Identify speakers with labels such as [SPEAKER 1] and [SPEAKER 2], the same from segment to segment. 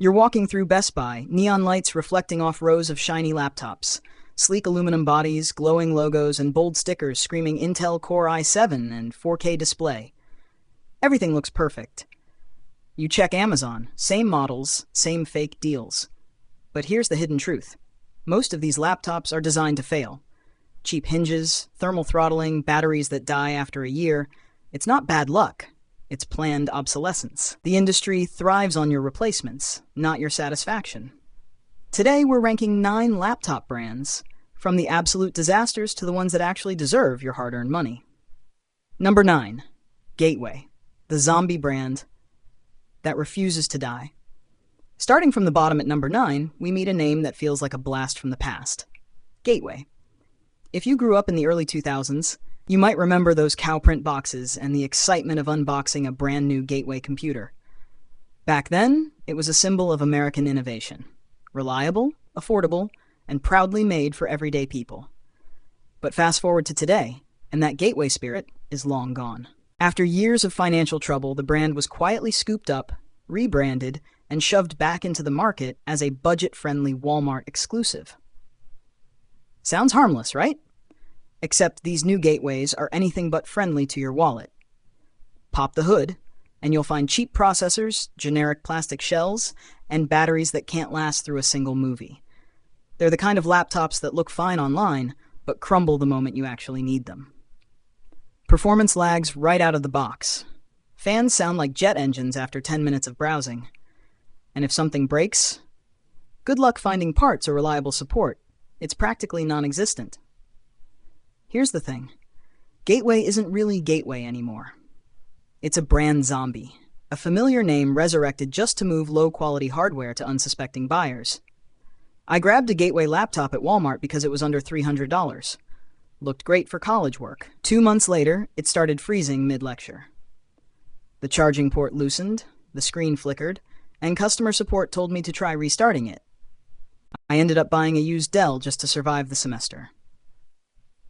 [SPEAKER 1] You're walking through Best Buy, neon lights reflecting off rows of shiny laptops, sleek aluminum bodies, glowing logos, and bold stickers screaming Intel Core i7 and 4K display. Everything looks perfect. You check Amazon, same models, same fake deals. But here's the hidden truth. Most of these laptops are designed to fail. Cheap hinges, thermal throttling, batteries that die after a year. It's not bad luck. It's planned obsolescence. The industry thrives on your replacements, not your satisfaction. Today, we're ranking 9 laptop brands, from the absolute disasters to the ones that actually deserve your hard-earned money. Number 9. Gateway, the zombie brand that refuses to die. Starting from the bottom at number 9, we meet a name that feels like a blast from the past. Gateway. If you grew up in the early 2000s, you might remember those cowprint boxes and the excitement of unboxing a brand new Gateway computer. Back then, it was a symbol of American innovation. Reliable, affordable, and proudly made for everyday people. But fast forward to today, and that Gateway spirit is long gone. After years of financial trouble, the brand was quietly scooped up, rebranded, and shoved back into the market as a budget-friendly Walmart exclusive. Sounds harmless, right? Except these new gateways are anything but friendly to your wallet. Pop the hood, and you'll find cheap processors, generic plastic shells, and batteries that can't last through a single movie. They're the kind of laptops that look fine online, but crumble the moment you actually need them. Performance lags right out of the box. Fans sound like jet engines after 10 minutes of browsing. And if something breaks, good luck finding parts or reliable support. It's practically non-existent. Here's the thing. Gateway isn't really Gateway anymore. It's a brand zombie, a familiar name resurrected just to move low-quality hardware to unsuspecting buyers. I grabbed a Gateway laptop at Walmart because it was under $300. Looked great for college work. 2 months later, it started freezing mid-lecture. The charging port loosened, the screen flickered, and customer support told me to try restarting it. I ended up buying a used Dell just to survive the semester.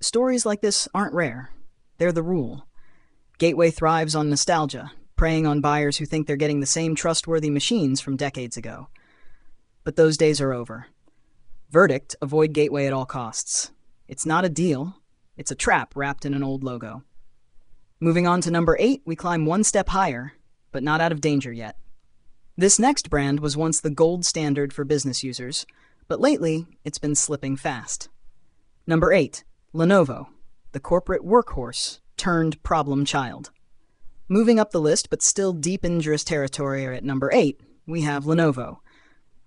[SPEAKER 1] Stories like this aren't rare. They're the rule. Gateway thrives on nostalgia, preying on buyers who think they're getting the same trustworthy machines from decades ago. But those days are over. Verdict: avoid Gateway at all costs. It's not a deal. It's a trap wrapped in an old logo. Moving on to number 8, we climb one step higher, but not out of danger yet. This next brand was once the gold standard for business users, but lately it's been slipping fast. Number 8. Lenovo, the corporate workhorse turned problem child. Moving up the list, but still deep in injurious territory, at number 8, we have Lenovo,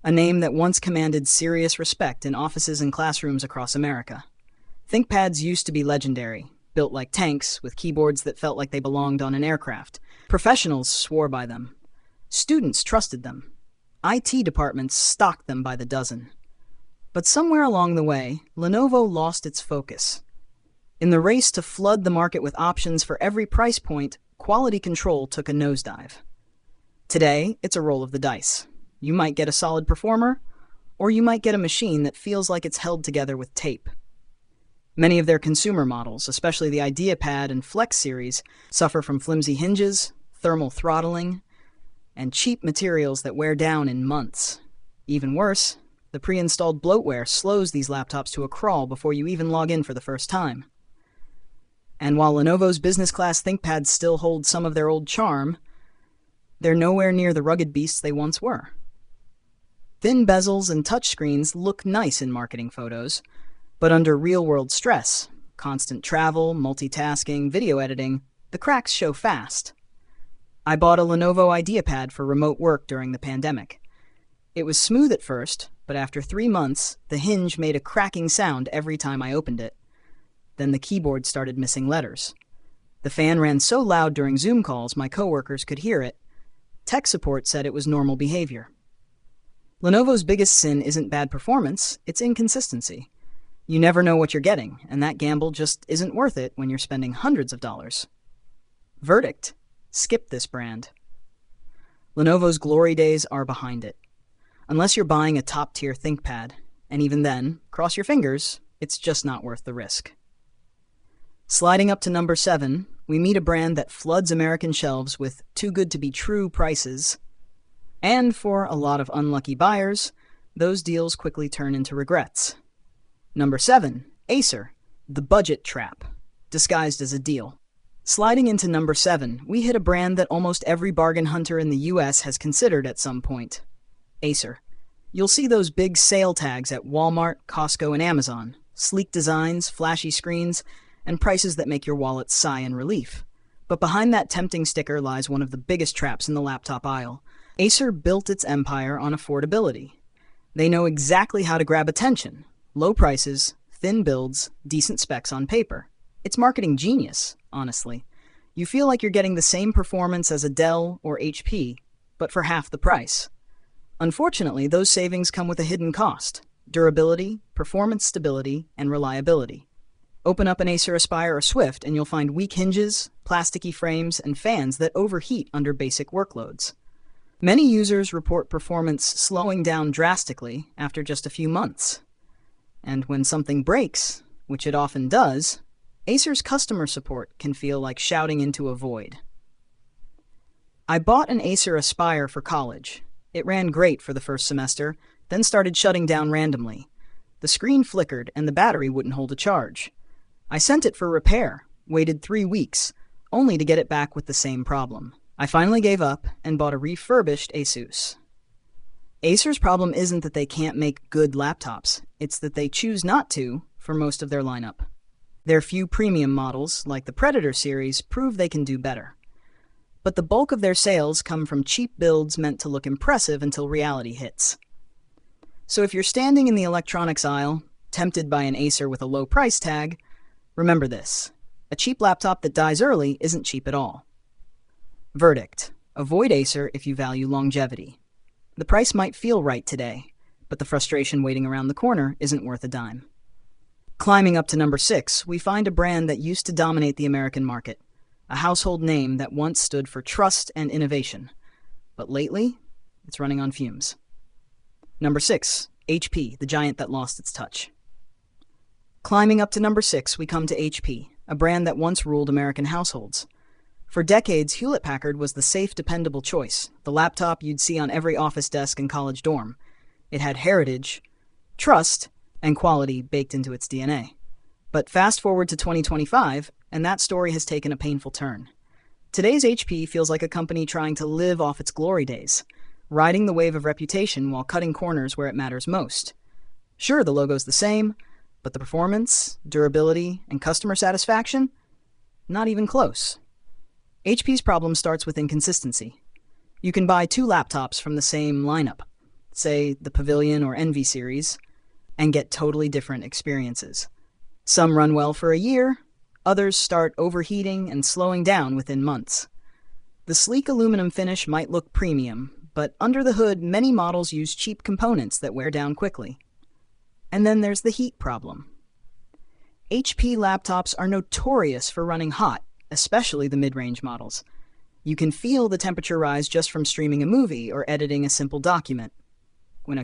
[SPEAKER 1] a name that once commanded serious respect in offices and classrooms across America. ThinkPads used to be legendary, built like tanks with keyboards that felt like they belonged on an aircraft. Professionals swore by them. Students trusted them. IT departments stocked them by the dozen. But somewhere along the way, Lenovo lost its focus. In the race to flood the market with options for every price point, quality control took a nosedive. Today, it's a roll of the dice. You might get a solid performer, or you might get a machine that feels like it's held together with tape. Many of their consumer models, especially the IdeaPad and Flex series, suffer from flimsy hinges, thermal throttling, and cheap materials that wear down in months. Even worse, the pre-installed bloatware slows these laptops to a crawl before you even log in for the first time. And while Lenovo's business-class ThinkPads still hold some of their old charm, they're nowhere near the rugged beasts they once were. Thin bezels and touchscreens look nice in marketing photos, but under real-world stress, constant travel, multitasking, video editing, the cracks show fast. I bought a Lenovo IdeaPad for remote work during the pandemic. It was smooth at first, but after 3 months, the hinge made a cracking sound every time I opened it. Then the keyboard started missing letters. The fan ran so loud during Zoom calls my coworkers could hear it. Tech support said it was normal behavior. Lenovo's biggest sin isn't bad performance, it's inconsistency. You never know what you're getting, and that gamble just isn't worth it when you're spending hundreds of dollars. Verdict: skip this brand. Lenovo's glory days are behind it. Unless you're buying a top-tier ThinkPad, and even then, cross your fingers, it's just not worth the risk. Sliding up to number 7, we meet a brand that floods American shelves with too-good-to-be-true prices And for a lot of unlucky buyers, those deals quickly turn into regrets. Number 7. Acer, the budget trap, disguised as a deal. Sliding into number 7, we hit a brand that almost every bargain hunter in the US has considered at some point. Acer. You'll see those big sale tags at Walmart, Costco, and Amazon. Sleek designs, flashy screens, and prices that make your wallet sigh in relief. But behind that tempting sticker lies one of the biggest traps in the laptop aisle. Acer built its empire on affordability. They know exactly how to grab attention. Low prices, thin builds, decent specs on paper. It's marketing genius, honestly. You feel like you're getting the same performance as a Dell or HP, but for half the price. Unfortunately, those savings come with a hidden cost: durability, performance stability, and reliability. Open up an Acer Aspire or Swift and you'll find weak hinges, plasticky frames, and fans that overheat under basic workloads. Many users report performance slowing down drastically after just a few months. And when something breaks, which it often does, Acer's customer support can feel like shouting into a void. I bought an Acer Aspire for college. It ran great for the first semester, then started shutting down randomly. The screen flickered and the battery wouldn't hold a charge. I sent it for repair, waited 3 weeks, only to get it back with the same problem. I finally gave up and bought a refurbished Asus. Acer's problem isn't that they can't make good laptops, it's that they choose not to for most of their lineup. Their few premium models, like the Predator series, prove they can do better. But the bulk of their sales come from cheap builds meant to look impressive until reality hits. So if you're standing in the electronics aisle, tempted by an Acer with a low price tag, remember this: a cheap laptop that dies early isn't cheap at all. Verdict: avoid Acer if you value longevity. The price might feel right today, but the frustration waiting around the corner isn't worth a dime. Climbing up to number 6, we find a brand that used to dominate the American market, a household name that once stood for trust and innovation. But lately, it's running on fumes. Number 6, HP, the giant that lost its touch. Climbing up to number 6, we come to HP, a brand that once ruled American households. For decades, Hewlett-Packard was the safe, dependable choice, the laptop you'd see on every office desk and college dorm. It had heritage, trust, and quality baked into its DNA. But fast forward to 2025, and that story has taken a painful turn. Today's HP feels like a company trying to live off its glory days, riding the wave of reputation while cutting corners where it matters most. Sure, the logo's the same, but the performance, durability, and customer satisfaction? Not even close. HP's problem starts with inconsistency. You can buy 2 laptops from the same lineup, say the Pavilion or Envy series, and get totally different experiences. Some run well for a year, others start overheating and slowing down within months. The sleek aluminum finish might look premium, but under the hood, many models use cheap components that wear down quickly. And then there's the heat problem. HP laptops are notorious for running hot, especially the mid-range models. You can feel the temperature rise just from streaming a movie or editing a simple document.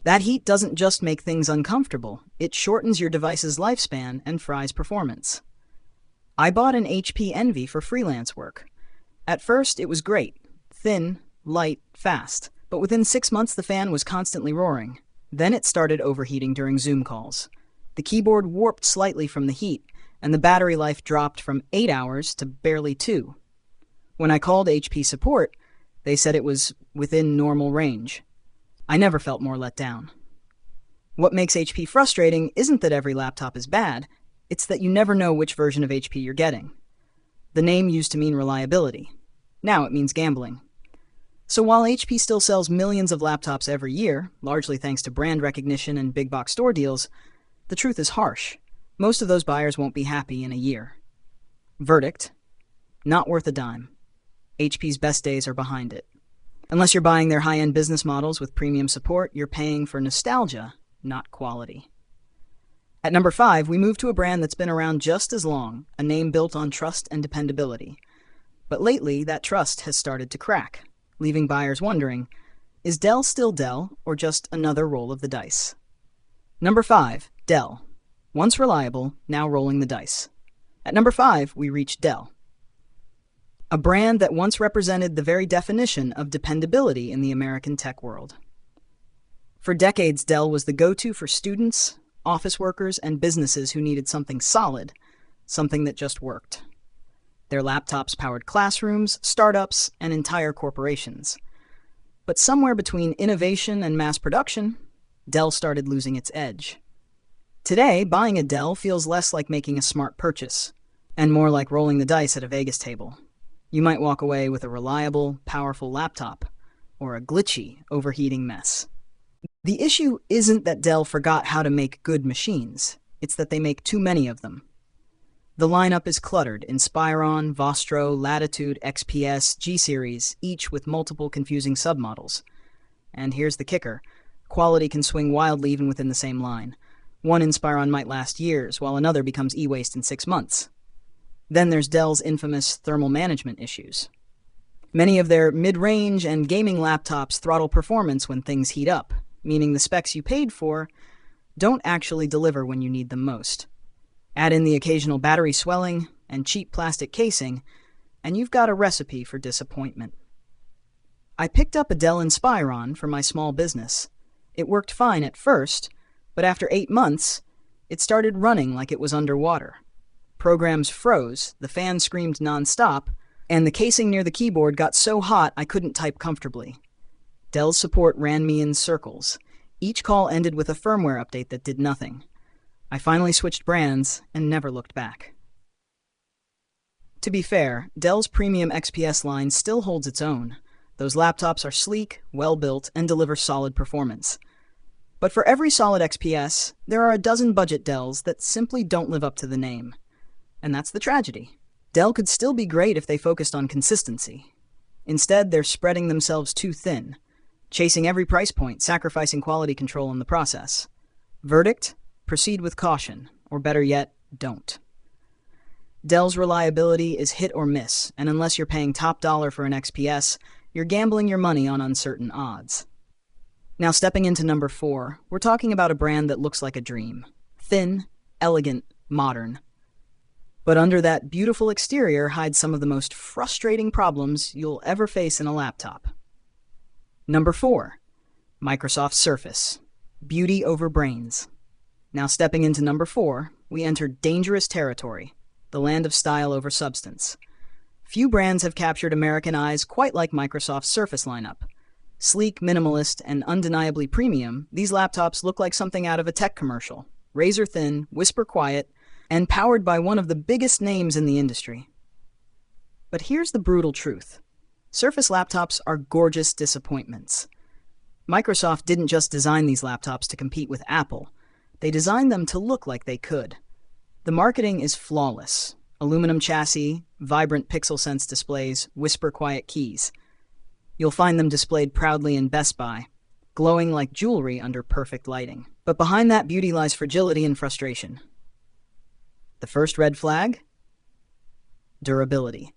[SPEAKER 1] That heat doesn't just make things uncomfortable, it shortens your device's lifespan and fries performance. I bought an HP Envy for freelance work. At first, it was great: thin, light, fast. But within 6 months, the fan was constantly roaring. Then it started overheating during Zoom calls. The keyboard warped slightly from the heat, and the battery life dropped from 8 hours to barely 2. When I called HP support, they said it was within normal range. I never felt more let down. What makes HP frustrating isn't that every laptop is bad, it's that you never know which version of HP you're getting. The name used to mean reliability. Now it means gambling. So while HP still sells millions of laptops every year, largely thanks to brand recognition and big box store deals, the truth is harsh. Most of those buyers won't be happy in a year. Verdict: not worth a dime. HP's best days are behind it. Unless you're buying their high-end business models with premium support, you're paying for nostalgia, not quality. At number 5, we move to a brand that's been around just as long, a name built on trust and dependability. But lately, that trust has started to crack, leaving buyers wondering, is Dell still Dell, or just another roll of the dice? Number 5, Dell. Once reliable, now rolling the dice. At number 5, we reach Dell. a brand that once represented the very definition of dependability in the American tech world. For decades, Dell was the go-to for students, office workers, and businesses who needed something solid, something that just worked. Their laptops powered classrooms, startups, and entire corporations. But somewhere between innovation and mass production, Dell started losing its edge. Today, buying a Dell feels less like making a smart purchase, and more like rolling the dice at a Vegas table. You might walk away with a reliable, powerful laptop, or a glitchy, overheating mess. The issue isn't that Dell forgot how to make good machines, it's that they make too many of them. The lineup is cluttered: Inspiron, Vostro, Latitude, XPS, G-Series, each with multiple confusing submodels. And here's the kicker: quality can swing wildly even within the same line. One Inspiron might last years, while another becomes e-waste in 6 months. Then there's Dell's infamous thermal management issues. Many of their mid-range and gaming laptops throttle performance when things heat up, meaning the specs you paid for don't actually deliver when you need them most. Add in the occasional battery swelling and cheap plastic casing, and you've got a recipe for disappointment. I picked up a Dell Inspiron for my small business. It worked fine at first, but after 8 months, it started running like it was underwater. Programs froze, the fan screamed nonstop, and the casing near the keyboard got so hot I couldn't type comfortably. Dell's support ran me in circles. Each call ended with a firmware update that did nothing. I finally switched brands and never looked back. To be fair, Dell's premium XPS line still holds its own. Those laptops are sleek, well-built, and deliver solid performance. But for every solid XPS, there are a dozen budget Dells that simply don't live up to the name. And that's the tragedy. Dell could still be great if they focused on consistency. Instead, they're spreading themselves too thin, chasing every price point, sacrificing quality control in the process. Verdict: proceed with caution, or better yet, don't. Dell's reliability is hit or miss, and unless you're paying top dollar for an XPS, you're gambling your money on uncertain odds. Now, stepping into number 4, we're talking about a brand that looks like a dream. Thin, elegant, modern. But under that beautiful exterior hides some of the most frustrating problems you'll ever face in a laptop. Number 4, Microsoft Surface. Beauty over brains. Now, stepping into number 4, we enter dangerous territory, the land of style over substance. Few brands have captured American eyes quite like Microsoft's Surface lineup. Sleek, minimalist, and undeniably premium, these laptops look like something out of a tech commercial. Razor thin, whisper quiet, and powered by one of the biggest names in the industry. But here's the brutal truth. Surface laptops are gorgeous disappointments. Microsoft didn't just design these laptops to compete with Apple. They designed them to look like they could. The marketing is flawless. Aluminum chassis, vibrant pixel sense displays, whisper quiet keys. You'll find them displayed proudly in Best Buy, glowing like jewelry under perfect lighting. But behind that beauty lies fragility and frustration. The first red flag? Durability.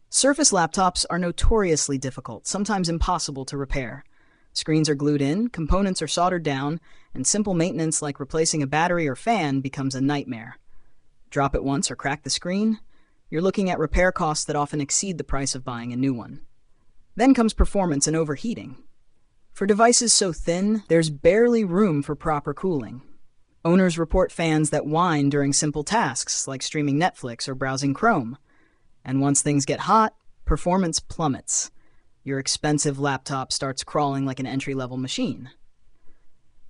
[SPEAKER 1] Surface laptops are notoriously difficult, sometimes impossible to repair. Screens are glued in, components are soldered down, and simple maintenance like replacing a battery or fan becomes a nightmare. Drop it once or crack the screen, you're looking at repair costs that often exceed the price of buying a new one. Then comes performance and overheating. For devices so thin, there's barely room for proper cooling. Owners report fans that whine during simple tasks like streaming Netflix or browsing Chrome. And once things get hot, performance plummets. Your expensive laptop starts crawling like an entry-level machine.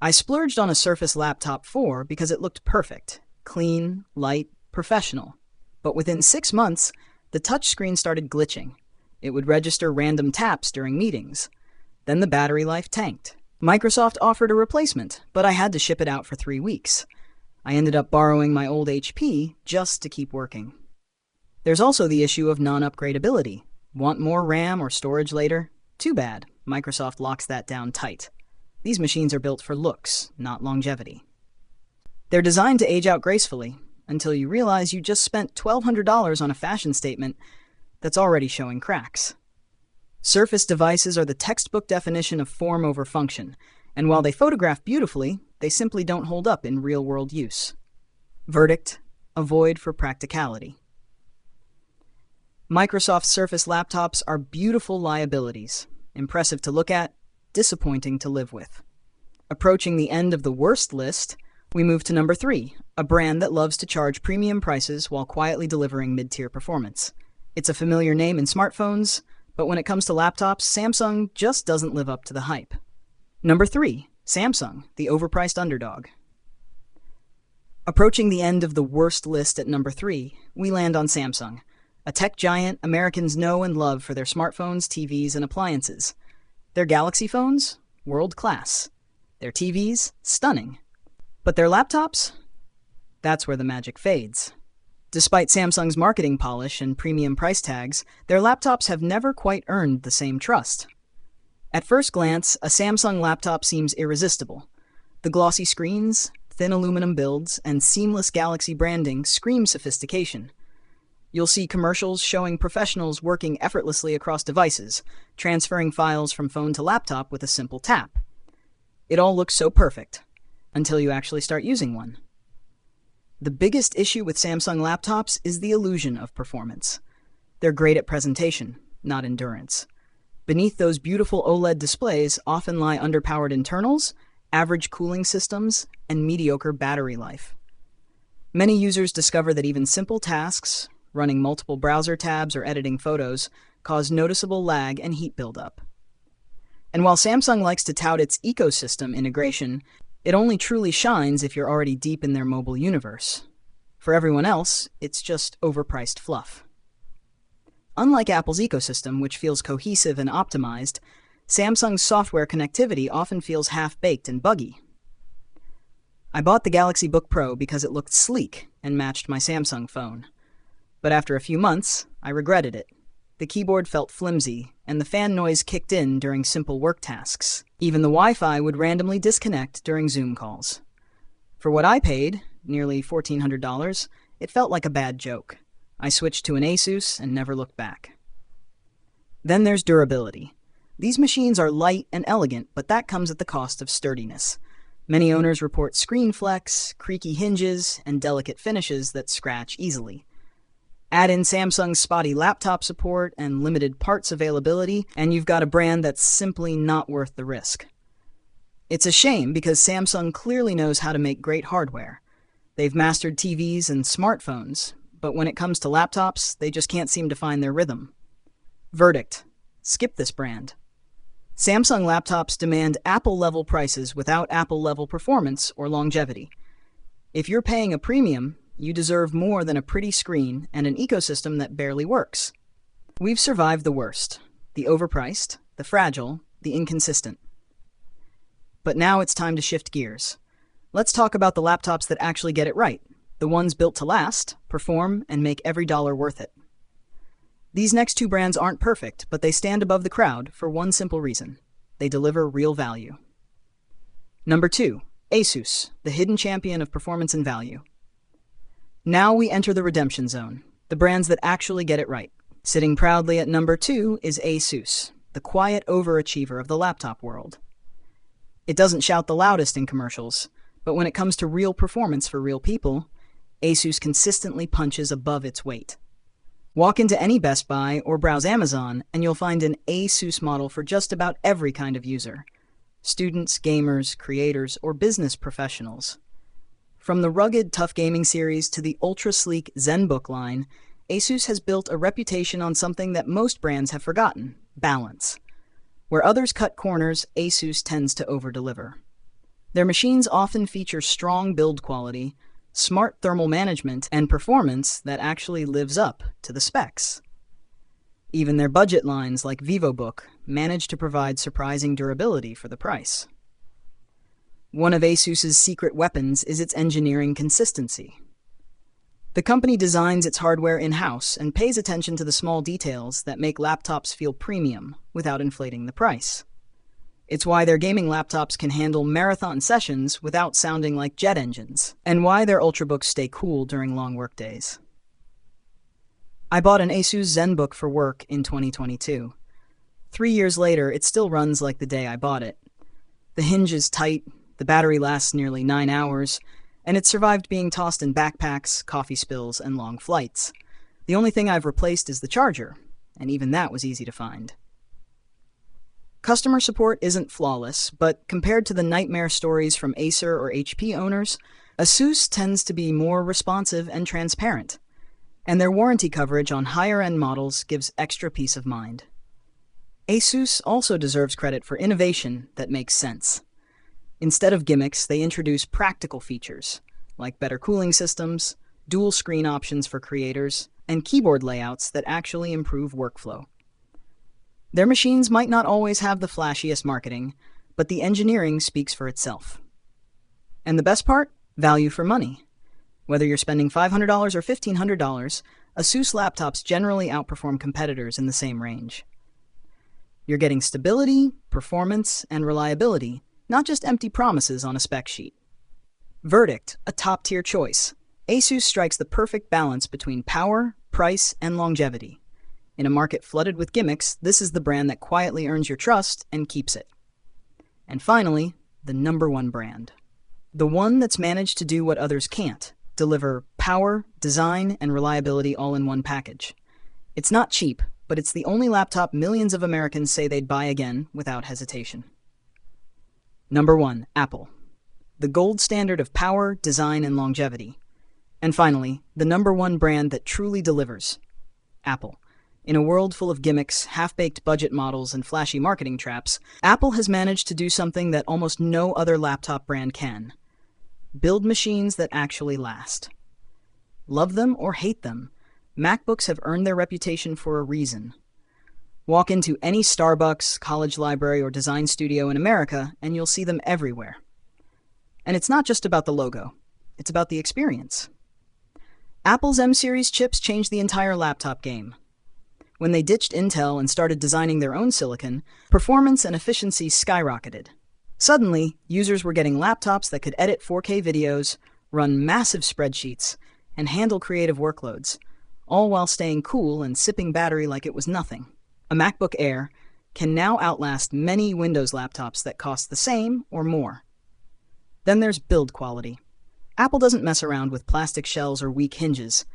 [SPEAKER 1] I splurged on a Surface Laptop 4 because it looked perfect. Clean, light, professional. But within 6 months, the touchscreen started glitching. It would register random taps during meetings. Then the battery life tanked. Microsoft offered a replacement, but I had to ship it out for 3 weeks. I ended up borrowing my old HP just to keep working. There's also the issue of non-upgradability. Want more RAM or storage later? Too bad. Microsoft locks that down tight. These machines are built for looks, not longevity. They're designed to age out gracefully, until you realize you just spent $1,200 on a fashion statement that's already showing cracks. Surface devices are the textbook definition of form over function, and while they photograph beautifully, they simply don't hold up in real-world use. Verdict: avoid for practicality. Microsoft Surface laptops are beautiful liabilities, impressive to look at, disappointing to live with. Approaching the end of the worst list, we move to number 3, a brand that loves to charge premium prices while quietly delivering mid-tier performance. It's a familiar name in smartphones, but when it comes to laptops, Samsung just doesn't live up to the hype. Number 3, Samsung, the overpriced underdog. Approaching the end of the worst list at number 3, we land on Samsung, a tech giant Americans know and love for their smartphones, TVs, and appliances. Their Galaxy phones? World class. Their TVs? Stunning. But their laptops? That's where the magic fades. Despite Samsung's marketing polish and premium price tags, their laptops have never quite earned the same trust. At first glance, a Samsung laptop seems irresistible. The glossy screens, thin aluminum builds, and seamless Galaxy branding scream sophistication. You'll see commercials showing professionals working effortlessly across devices, transferring files from phone to laptop with a simple tap. It all looks so perfect, until you actually start using one. The biggest issue with Samsung laptops is the illusion of performance. They're great at presentation, not endurance. Beneath those beautiful OLED displays often lie underpowered internals, average cooling systems, and mediocre battery life. Many users discover that even simple tasks, running multiple browser tabs or editing photos, cause noticeable lag and heat buildup. And while Samsung likes to tout its ecosystem integration, it only truly shines if you're already deep in their mobile universe. For everyone else, it's just overpriced fluff. Unlike Apple's ecosystem, which feels cohesive and optimized, Samsung's software connectivity often feels half-baked and buggy. I bought the Galaxy Book Pro because it looked sleek and matched my Samsung phone. But after a few months, I regretted it. The keyboard felt flimsy, and the fan noise kicked in during simple work tasks. Even the Wi-Fi would randomly disconnect during Zoom calls. For what I paid, nearly $1,400, it felt like a bad joke. I switched to an Asus and never looked back. Then there's durability. These machines are light and elegant, but that comes at the cost of sturdiness. Many owners report screen flex, creaky hinges, and delicate finishes that scratch easily. Add in Samsung's spotty laptop support and limited parts availability, and you've got a brand that's simply not worth the risk. It's a shame because Samsung clearly knows how to make great hardware. They've mastered TVs and smartphones, but when it comes to laptops, they just can't seem to find their rhythm. Verdict: skip this brand. Samsung laptops demand Apple-level prices without Apple-level performance or longevity. If you're paying a premium, you deserve more than a pretty screen and an ecosystem that barely works. We've survived the worst: the overpriced, the fragile, the inconsistent. But now it's time to shift gears. Let's talk about the laptops that actually get it right, the ones built to last, perform, and make every dollar worth it. These next two brands aren't perfect, but they stand above the crowd for one simple reason: they deliver real value. Number 2, Asus, the hidden champion of performance and value. Now we enter the redemption zone, the brands that actually get it right. Sitting proudly at number 2 is Asus, the quiet overachiever of the laptop world. It doesn't shout the loudest in commercials, but when it comes to real performance for real people, Asus consistently punches above its weight. Walk into any Best Buy or browse Amazon, and you'll find an Asus model for just about every kind of user: students, gamers, creators, or business professionals. From the rugged, tough gaming series to the ultra-sleek ZenBook line, Asus has built a reputation on something that most brands have forgotten: balance. Where others cut corners, Asus tends to over-deliver. Their machines often feature strong build quality, smart thermal management, and performance that actually lives up to the specs. Even their budget lines like VivoBook manage to provide surprising durability for the price. One of Asus's secret weapons is its engineering consistency. The company designs its hardware in-house and pays attention to the small details that make laptops feel premium without inflating the price. It's why their gaming laptops can handle marathon sessions without sounding like jet engines, and why their Ultrabooks stay cool during long workdays. I bought an Asus ZenBook for work in 2022. 3 years later, it still runs like the day I bought it. The hinge is tight, the battery lasts nearly 9 hours, and it survived being tossed in backpacks, coffee spills, and long flights. The only thing I've replaced is the charger, and even that was easy to find. Customer support isn't flawless, but compared to the nightmare stories from Acer or HP owners, ASUS tends to be more responsive and transparent, and their warranty coverage on higher-end models gives extra peace of mind. ASUS also deserves credit for innovation that makes sense. Instead of gimmicks, they introduce practical features, like better cooling systems, dual screen options for creators, and keyboard layouts that actually improve workflow. Their machines might not always have the flashiest marketing, but the engineering speaks for itself. And the best part? Value for money. Whether you're spending $500 or $1,500, ASUS laptops generally outperform competitors in the same range. You're getting stability, performance, and reliability, not just empty promises on a spec sheet. Verdict, a top-tier choice. ASUS strikes the perfect balance between power, price, and longevity. In a market flooded with gimmicks, this is the brand that quietly earns your trust and keeps it. And finally, the number one brand. The one that's managed to do what others can't, deliver power, design, and reliability all in one package. It's not cheap, but it's the only laptop millions of Americans say they'd buy again without hesitation. Number 1, Apple. The gold standard of power, design, and longevity. And finally, the number one brand that truly delivers. Apple. In a world full of gimmicks, half-baked budget models, and flashy marketing traps, Apple has managed to do something that almost no other laptop brand can. Build machines that actually last. Love them or hate them, MacBooks have earned their reputation for a reason. Walk into any Starbucks, college library, or design studio in America, and you'll see them everywhere. And it's not just about the logo. It's about the experience. Apple's M-series chips changed the entire laptop game. When they ditched Intel and started designing their own silicon, performance and efficiency skyrocketed. Suddenly, users were getting laptops that could edit 4K videos, run massive spreadsheets, and handle creative workloads, all while staying cool and sipping battery like it was nothing. A MacBook Air can now outlast many Windows laptops that cost the same or more. Then there's build quality. Apple doesn't mess around with plastic shells or weak hinges.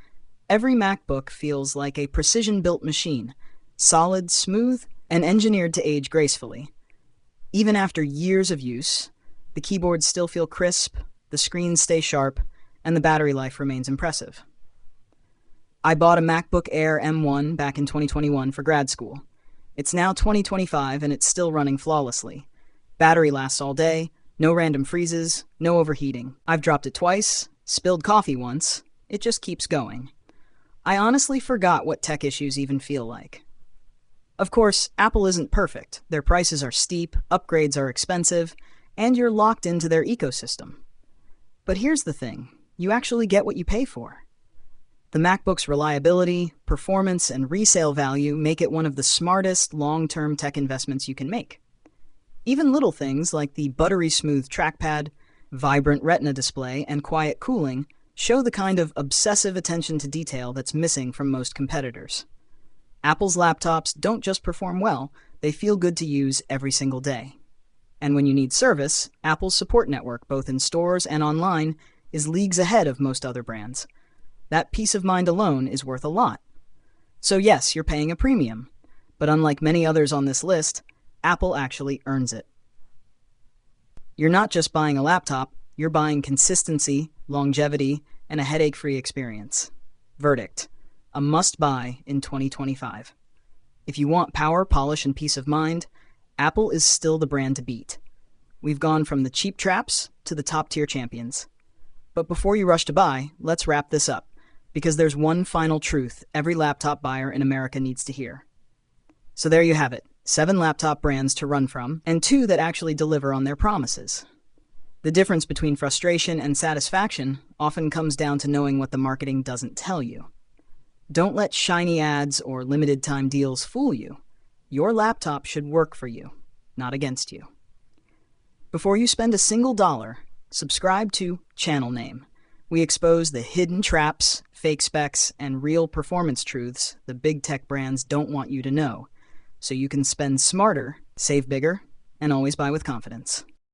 [SPEAKER 1] Every MacBook feels like a precision-built machine, solid, smooth, and engineered to age gracefully. Even after years of use, the keyboards still feel crisp, the screens stay sharp, and the battery life remains impressive. I bought a MacBook Air M1 back in 2021 for grad school. It's now 2025 and it's still running flawlessly. Battery lasts all day, no random freezes, no overheating. I've dropped it twice, spilled coffee once, it just keeps going. I honestly forgot what tech issues even feel like. Of course, Apple isn't perfect. Their prices are steep, upgrades are expensive, and you're locked into their ecosystem. But here's the thing, you actually get what you pay for. The MacBook's reliability, performance, and resale value make it one of the smartest long-term tech investments you can make. Even little things like the buttery smooth trackpad, vibrant Retina display, and quiet cooling show the kind of obsessive attention to detail that's missing from most competitors. Apple's laptops don't just perform well, they feel good to use every single day. And when you need service, Apple's support network, both in stores and online, is leagues ahead of most other brands. That peace of mind alone is worth a lot. So yes, you're paying a premium, but unlike many others on this list, Apple actually earns it. You're not just buying a laptop, you're buying consistency, longevity, and a headache-free experience. Verdict: a must-buy in 2025. If you want power, polish, and peace of mind, Apple is still the brand to beat. We've gone from the cheap traps to the top-tier champions. But before you rush to buy, let's wrap this up, because there's one final truth every laptop buyer in America needs to hear. So there you have it, 7 laptop brands to run from, and 2 that actually deliver on their promises. The difference between frustration and satisfaction often comes down to knowing what the marketing doesn't tell you. Don't let shiny ads or limited-time deals fool you. Your laptop should work for you, not against you. Before you spend a single dollar, subscribe to Channel Name. We expose the hidden traps, fake specs, and real performance truths the big tech brands don't want you to know, so you can spend smarter, save bigger, and always buy with confidence.